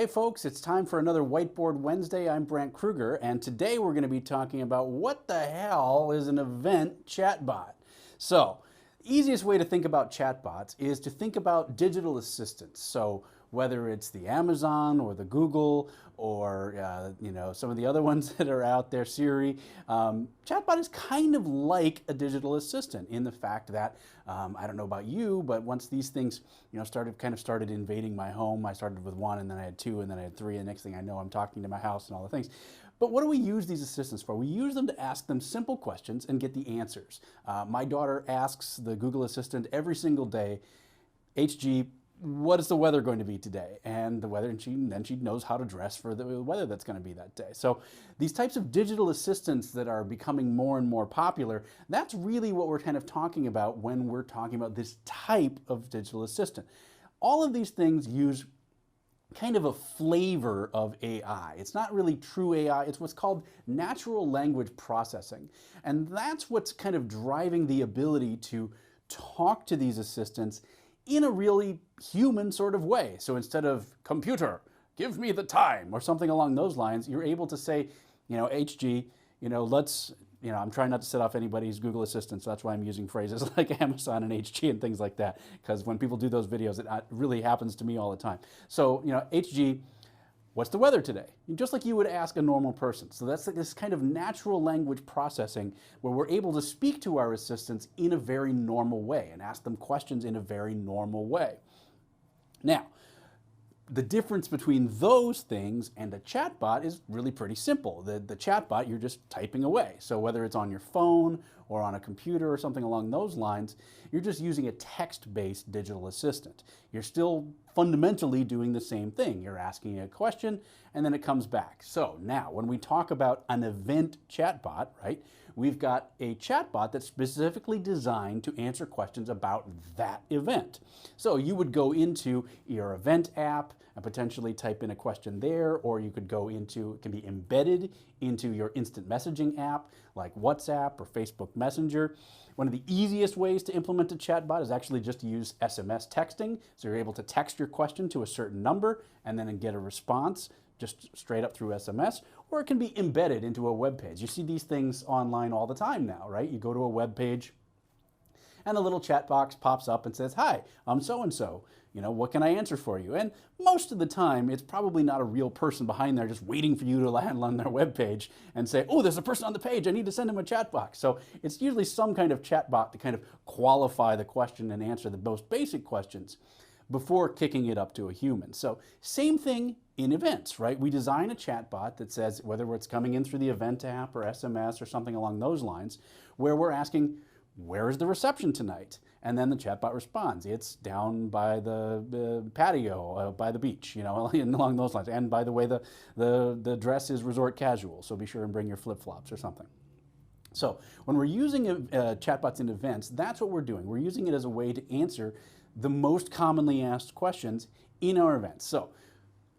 Hey folks, it's time for another Whiteboard Wednesday. I'm Brandt Krueger, and today we're going to be talking about what the hell is an event chatbot. So, easiest way to think about chatbots is to think about digital assistants. So, whether it's the Amazon or the Google or some of the other ones that are out there, Siri, chatbot is kind of like a digital assistant in the fact that I don't know about you, but once these things started invading my home, I started with one, and then I had two, and then I had three, and next thing I know, I'm talking to my house and all the things. But what do we use these assistants for? We use them to ask them simple questions and get the answers. My daughter asks the Google Assistant every single day, HG, what is the weather going to be today? And the weather, and then she knows how to dress for the weather that's going to be that day. So these types of digital assistants that are becoming more and more popular, that's really what we're kind of talking about when we're talking about this type of digital assistant. All of these things use kind of a flavor of AI. It's not really true AI, it's what's called natural language processing. And that's what's kind of driving the ability to talk to these assistants in a really human sort of way. So instead of computer, give me the time or something along those lines, you're able to say, HG, I'm trying not to set off anybody's Google Assistant, so that's why I'm using phrases like Amazon and HG and things like that, because when people do those videos, it really happens to me all the time. So, HG, what's the weather today? Just like you would ask a normal person. So that's this kind of natural language processing where we're able to speak to our assistants in a very normal way and ask them questions in a very normal way. Now, the difference between those things and a chatbot is really pretty simple. The chatbot, you're just typing away. So whether it's on your phone or on a computer or something along those lines, you're just using a text-based digital assistant. You're still fundamentally doing the same thing. You're asking a question and then it comes back. So now when we talk about an event chatbot, right, we've got a chatbot that's specifically designed to answer questions about that event. So you would go into your event app and potentially type in a question there, or you could go into, it can be embedded into your instant messaging app like WhatsApp or Facebook Messenger. One of the easiest ways to implement a chatbot is actually just to use SMS texting. So you're able to text your question to a certain number and then get a response just straight up through SMS, or it can be embedded into a web page. You see these things online all the time now, right? You go to a web page and a little chat box pops up and says, hi, I'm so-and-so. What can I answer for you? And most of the time, it's probably not a real person behind there just waiting for you to land on their web page and say, oh, there's a person on the page, I need to send him a chat box. So it's usually some kind of chat bot to kind of qualify the question and answer the most basic questions before kicking it up to a human. So same thing in events, right? We design a chatbot that says, whether it's coming in through the event app or SMS or something along those lines, where we're asking, where is the reception tonight? And then the chatbot responds, it's down by the patio, by the beach, and along those lines. And by the way, the dress is resort casual, so be sure and bring your flip-flops or something. So when we're using chatbots in events, that's what we're doing. We're using it as a way to answer the most commonly asked questions in our events. So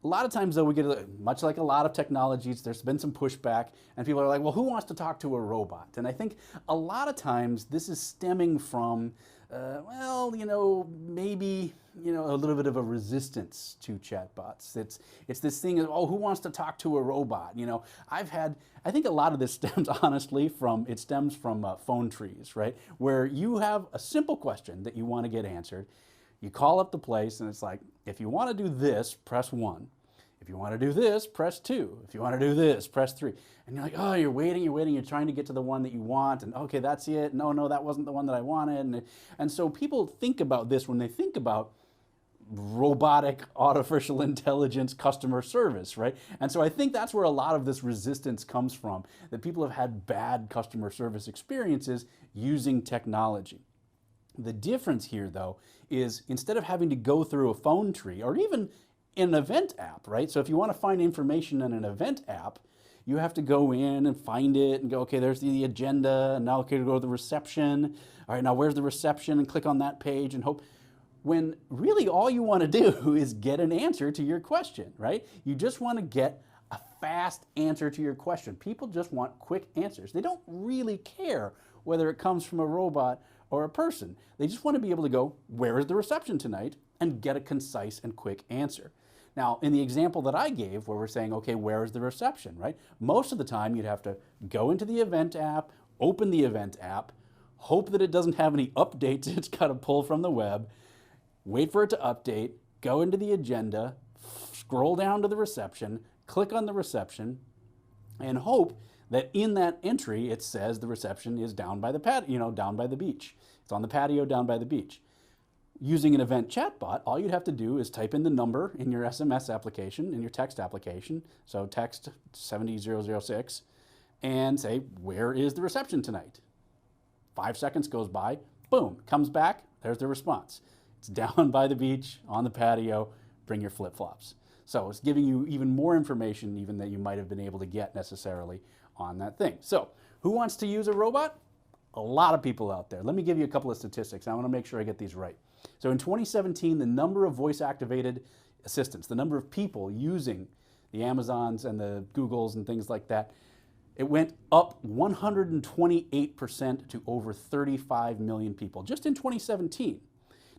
a lot of times, though, we get, much like a lot of technologies, there's been some pushback, and people are like, well, who wants to talk to a robot? And I think a lot of times this is stemming from, maybe, a little bit of a resistance to chatbots. It's this thing of, oh, who wants to talk to a robot? I think a lot of this stems, honestly, from phone trees, right? Where you have a simple question that you want to get answered. You call up the place and it's like, if you want to do this, press 1. If you want to do this, press 2. If you want to do this, press 3. And you're like, oh, you're waiting, you're trying to get to the one that you want, and okay, that's it. No, that wasn't the one that I wanted. And so people think about this when they think about robotic, artificial intelligence customer service, right? And so I think that's where a lot of this resistance comes from, that people have had bad customer service experiences using technology. The difference here, though, is instead of having to go through a phone tree or even an event app, right? So if you want to find information in an event app, you have to go in and find it and go, okay, there's the agenda, and now okay, go to the reception. All right, now where's the reception? And click on that page and hope. When really all you want to do is get an answer to your question, right? You just want to get a fast answer to your question. People just want quick answers. They don't really care whether it comes from a robot or a person. They just want to be able to go, where is the reception tonight? And get a concise and quick answer. Now, in the example that I gave, where we're saying, okay, where is the reception, right? Most of the time, you'd have to go into the event app, open the event app, hope that it doesn't have any updates it's got to pull from the web, wait for it to update, go into the agenda, scroll down to the reception, click on the reception, and hope that in that entry it says the reception is down by the down by the beach. It's on the patio down by the beach. Using an event chatbot, all you'd have to do is type in the number in your SMS application, in your text application, so text 70006, and say, where is the reception tonight? 5 seconds goes by, boom, comes back, there's the response. It's down by the beach, on the patio, bring your flip-flops. So it's giving you even more information even than you might have been able to get necessarily on that thing. So who wants to use a robot? A lot of people out there. Let me give you a couple of statistics. I want to make sure I get these right. So in 2017, the number of voice-activated assistants, the number of people using the Amazons and the Googles and things like that, it went up 128% to over 35 million people, just in 2017.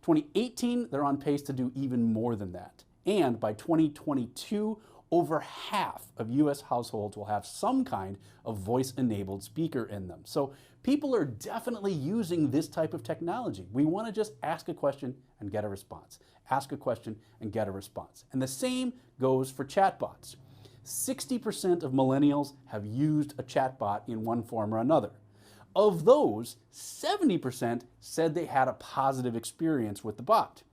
2018, they're on pace to do even more than that. And by 2022, over half of US households will have some kind of voice-enabled speaker in them. So people are definitely using this type of technology. We want to just ask a question and get a response. Ask a question and get a response. And the same goes for chatbots. 60% of millennials have used a chatbot in one form or another. Of those, 70% said they had a positive experience with the bot.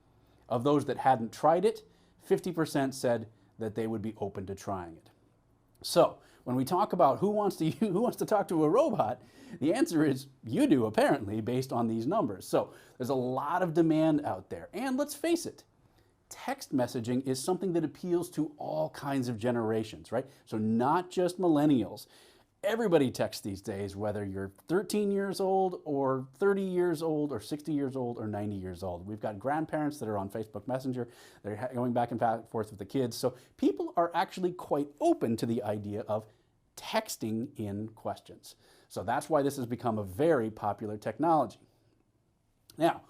Of those that hadn't tried it, 50% said that they would be open to trying it. So when we talk about who wants to talk to a robot, the answer is you do, apparently, based on these numbers. So there's a lot of demand out there. And let's face it, text messaging is something that appeals to all kinds of generations, right? So not just millennials. Everybody texts these days, whether you're 13 years old or 30 years old or 60 years old or 90 years old. We've got grandparents that are on Facebook Messenger. They're going back and forth with the kids. So people are actually quite open to the idea of texting in questions. So that's why this has become a very popular technology. Now,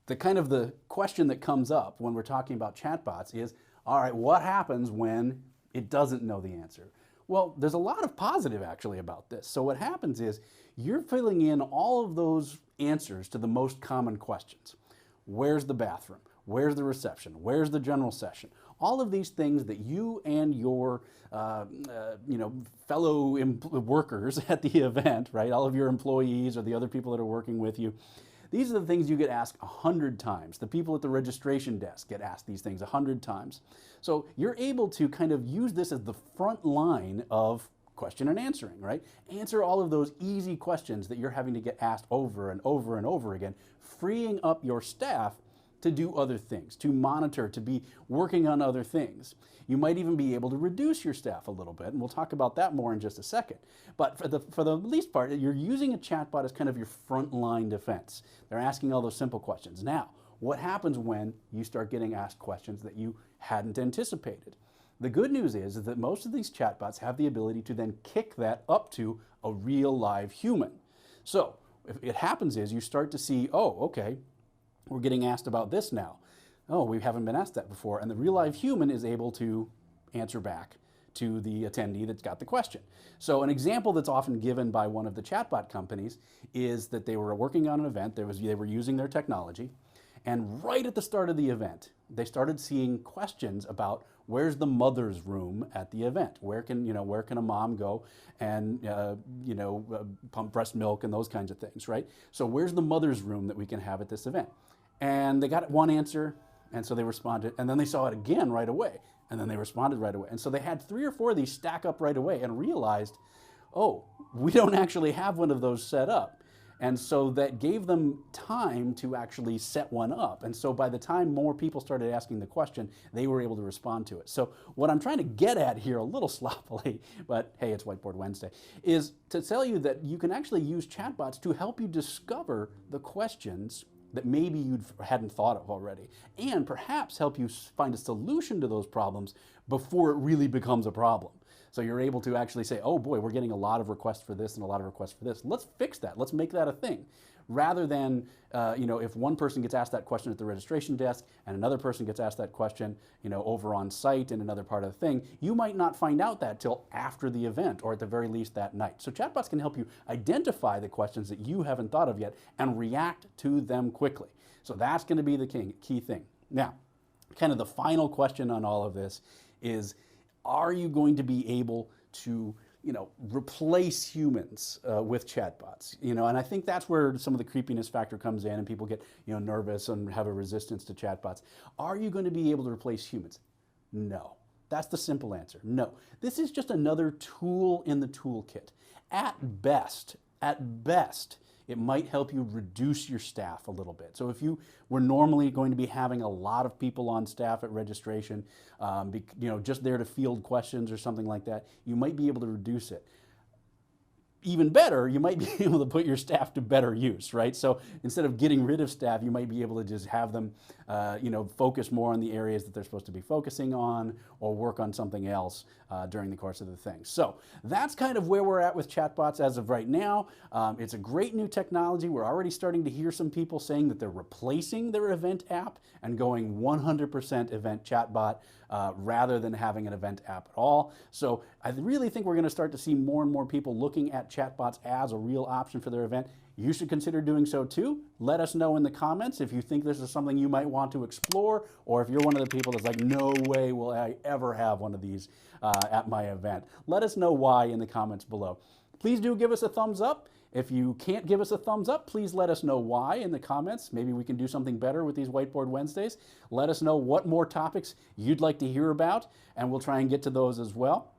the question that comes up when we're talking about chatbots is, all right, what happens when it doesn't know the answer? Well, there's a lot of positive actually about this. So what happens is you're filling in all of those answers to the most common questions. Where's the bathroom? Where's the reception? Where's the general session? All of these things that you and your fellow workers at the event, right? All of your employees or the other people that are working with you, these are the things you get asked 100 times. The people at the registration desk get asked these things 100 times. So you're able to kind of use this as the front line of question and answering, right? Answer all of those easy questions that you're having to get asked over and over and over again, freeing up your staff to do other things, to monitor, to be working on other things. You might even be able to reduce your staff a little bit, and we'll talk about that more in just a second. But for the least part, you're using a chatbot as kind of your frontline defense. They're asking all those simple questions. Now, what happens when you start getting asked questions that you hadn't anticipated? The good news is that most of these chatbots have the ability to then kick that up to a real live human. So if it happens is you start to see, oh, okay, we're getting asked about this now. Oh, we haven't been asked that before. And the real live human is able to answer back to the attendee that's got the question. So an example that's often given by one of the chatbot companies is that they were working on an event, they were using their technology, and right at the start of the event, they started seeing questions about where's the mother's room at the event? Where can a mom go and pump breast milk and those kinds of things, right? So where's the mother's room that we can have at this event? And they got one answer, and so they responded, and then they saw it again right away, and then they responded right away. And so they had 3 or 4 of these stack up right away and realized, oh, we don't actually have one of those set up. And so that gave them time to actually set one up. And so by the time more people started asking the question, they were able to respond to it. So what I'm trying to get at here a little sloppily, but hey, it's Whiteboard Wednesday, is to tell you that you can actually use chatbots to help you discover the questions that maybe you hadn't thought of already, and perhaps help you find a solution to those problems before it really becomes a problem. So you're able to actually say, oh boy, we're getting a lot of requests for this and a lot of requests for this. Let's fix that. Let's make that a thing. Rather than, if one person gets asked that question at the registration desk and another person gets asked that question, over on site in another part of the thing, you might not find out that till after the event or at the very least that night. So chatbots can help you identify the questions that you haven't thought of yet and react to them quickly. So that's going to be the key thing. Now, kind of the final question on all of this is, are you going to be able to replace humans with chatbots? And I think that's where some of the creepiness factor comes in and people get nervous and have a resistance to chatbots. Are you going to be able to replace humans? No. That's the simple answer. No. This is just another tool in the toolkit. At best, it might help you reduce your staff a little bit. So if you were normally going to be having a lot of people on staff at registration, just there to field questions or something like that, you might be able to reduce it. Even better, you might be able to put your staff to better use, right? So instead of getting rid of staff, you might be able to just have them, focus more on the areas that they're supposed to be focusing on or work on something else during the course of the thing. So that's kind of where we're at with chatbots as of right now. It's a great new technology. We're already starting to hear some people saying that they're replacing their event app and going 100% event chatbot rather than having an event app at all. So I really think we're going to start to see more and more people looking at chatbots as a real option for their event. You should consider doing so too. Let us know in the comments if you think this is something you might want to explore, or if you're one of the people that's like, no way will I ever have one of these at my event. Let us know why in the comments below. Please do give us a thumbs up. If you can't give us a thumbs up, please let us know why in the comments. Maybe we can do something better with these Whiteboard Wednesdays. Let us know what more topics you'd like to hear about, and we'll try and get to those as well.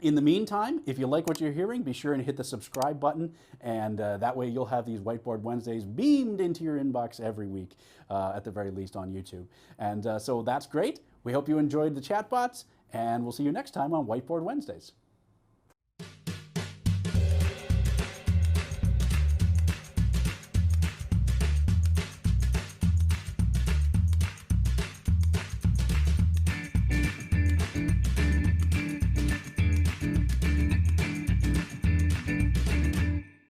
In the meantime, if you like what you're hearing, be sure and hit the subscribe button, and that way you'll have these Whiteboard Wednesdays beamed into your inbox every week, at the very least on YouTube. And so that's great. We hope you enjoyed the chatbots, and we'll see you next time on Whiteboard Wednesdays.